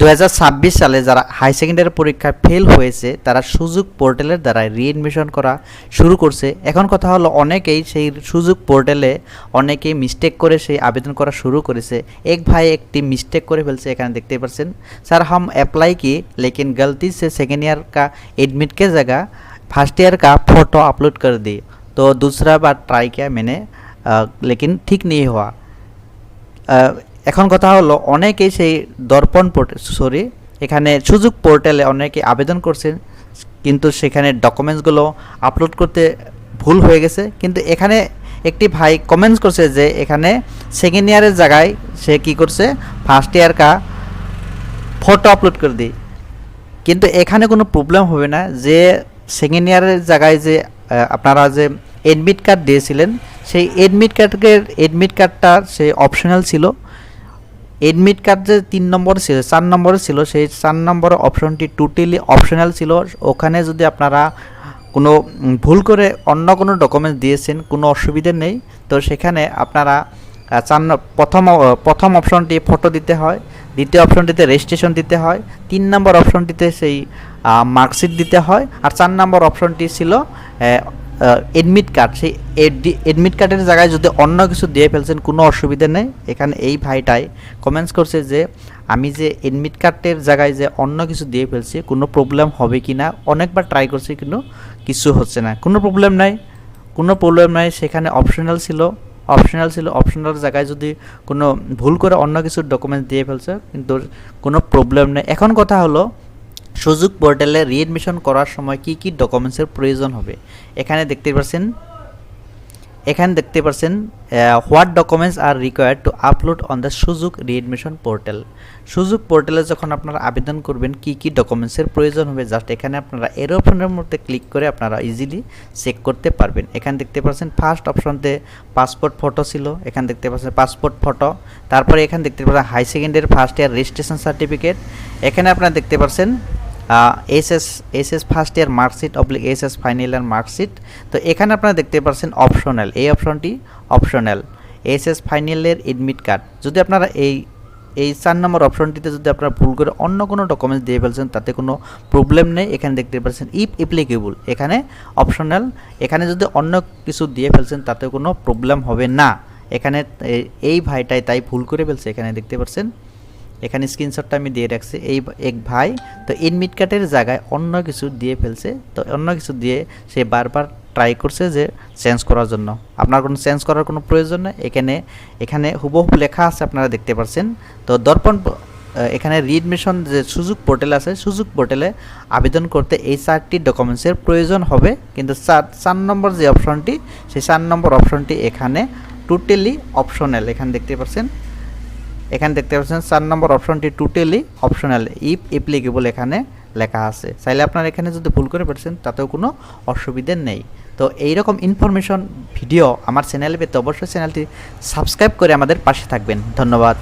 2026 সালে যারা high secondary পরীক্ষায় ফেল হয়েছে তারা সুযোগ পোর্টালের দ্বারা রিএডমিশন করা শুরু করছে। এখন কথা হলো অনেকেই সেই সুযোগ পোর্টালে অনেকেই মিস্টেক করে সেই আবেদন করা শুরু করেছে। এক ভাই একটি মিস্টেক করে ফেলছে, এখানে দেখতে পাচ্ছেন, স্যার हम अप्लाई किए लेकिन गलती से सेकेंड ईयर का एडमिट के जगह फर्स्ट ईयर का फ़ोटो अपलोड कर दी, तो दूसरा बार ट्राई किया मैंने लेकिन ठीक नहीं हुआ। এখন কথা হলো অনেকেই সেই দর্পণ এখানে সুযোগ পোর্টালে অনেকে আবেদন করছেন, কিন্তু সেখানে ডকুমেন্টসগুলো আপলোড করতে ভুল হয়ে গেছে। কিন্তু এখানে একটি ভাই কমেন্টস করছে যে এখানে সেকেন্ড ইয়ারের জায়গায় সে কি করছে, ফার্স্ট ইয়ার কা ফটো আপলোড করে দিই। কিন্তু এখানে কোনো প্রবলেম হবে না, যে সেকেন্ড ইয়ারের জায়গায় যে আপনারা যে এডমিট কার্ড দিয়েছিলেন সেই এডমিট কার্ডটা সে অপশনাল ছিল। এডমিট কার্ড যে 3 নম্বরে ছিল, 4 নম্বরে ছিল, সেই 4 নম্বর অপশনটি টোটালি অপশনাল ছিল। ওখানে যদি আপনারা কোনো ভুল করে অন্য কোনো ডকুমেন্টস দিয়েছেন কোনো অসুবিধা নেই। তো সেখানে আপনারা প্রথম অপশনটি ফটো দিতে হয়, দ্বিতীয় অপশনটিতে রেজিস্ট্রেশন দিতে হয়, 3 নম্বর অপশনটিতে সেই মার্কশিট দিতে হয়, আর 4 নম্বর অপশনটি ছিল এডমিট কার্ড। সেই এডমিট কার্ডের জায়গায় যদি অন্য কিছু দিয়ে ফেলছেন কোনো অসুবিধা নেই। এখানে এই ভাইটাই কমেন্টস করছে যে আমি যে এডমিট কার্ডের জায়গায় যে অন্য কিছু দিয়ে ফেলছি কোনো প্রবলেম হবে কি না, অনেকবার ট্রাই করছি কিন্তু কিছু হচ্ছে না। কোনো প্রবলেম নাই, সেখানে অপশনাল ছিল। অপশনাল জায়গায় যদি কোনো ভুল করে অন্য কিছু ডকুমেন্টস দিয়ে ফেলছে কিন্তু কোনো প্রবলেম নেই। এখন কথা হলো সুযোগ পোর্টালে রিএডমিশন করার সময় কি কি ডকুমেন্টসের প্রয়োজন হবে। এখানে দেখতে পাচ্ছেন what documents are required to upload on the সুযোগ রিএডমিশন পোর্টাল। সুযোগ পোর্টালে যখন আপনারা আবেদন করবেন কি কি ডকুমেন্টসের প্রয়োজন হবে, জাস্ট এখানে আপনারা এর অপশনের মধ্যে ক্লিক করে আপনারা ইজিলি চেক করতে পারবেন। এখানে দেখতে পাচ্ছেন ফার্স্ট অপশনতে পাসপোর্ট ফটো ছিল, এখানে দেখতে পাচ্ছেন পাসপোর্ট ফটো। তারপরে এখানে দেখতে পাচ্ছেন high secondary first year registration certificate. এখানে আপনারা দেখতে পাচ্ছেন SS first year marksheet SS final year marksheet. তো এখানে আপনারা দেখতে পাচ্ছেন অপশনাল, এই অপশনটি optional, SS final year admit card. যদি আপনারা এই 4 নম্বর অপশনটিতে যদি আপনারা ভুল করে অন্য কোনো ডকুমেন্টস দিয়ে ফেলছেন তাতে কোনো প্রবলেম নেই। এখানে দেখতে পাচ্ছেন ইফ অ্যাপ্লিকেবল, এখানে অপশনাল, এখানে যদি অন্য কিছু দিয়ে ফেলছেন তাতে কোনো প্রবলেম হবে না। এখানে এই ভাইটাই তাই ভুল করে ফেলছে, এখানে দেখতে পাচ্ছেন, এখানে স্ক্রিনশটটা আমি দিয়ে রাখছি। এই এক ভাই তো এডমিট কার্ডের জায়গায় অন্য কিছু দিয়ে ফেলছে, তো অন্য কিছু দিয়ে সে বারবার ট্রাই করছে যে চেঞ্জ করার জন্য। আপনার কোনো চেঞ্জ করার কোনো প্রয়োজন নেই, এখানে হুবহু লেখা আছে আপনারা দেখতে পাচ্ছেন। তো দর্পণ এখানে রিএডমিশন যে সুযোগ পোর্টাল আছে, সুযোগ পোর্টালে আবেদন করতে এই 4টি ডকুমেন্টসের প্রয়োজন হবে। কিন্তু 4 নম্বর যে অপশনটি, সেই 4 নম্বর অপশনটি এখানে টোটালি অপশনাল। এখানে দেখতে পাচ্ছেন 4 নম্বর অপশনটি টোটালি অপশনাল, ইফ অ্যাপ্লিকেবল এখানে লেখা আছে। চাইলে আপনারা এখানে যদি ভুল করে পারছেন তাতেও কোনো অসুবিধা নেই। তো এইরকম ইনফরমেশন ভিডিও আমার চ্যানেলে পেতে অবশ্যই চ্যানেলটি সাবস্ক্রাইব করে আমাদের পাশে থাকবেন। ধন্যবাদ।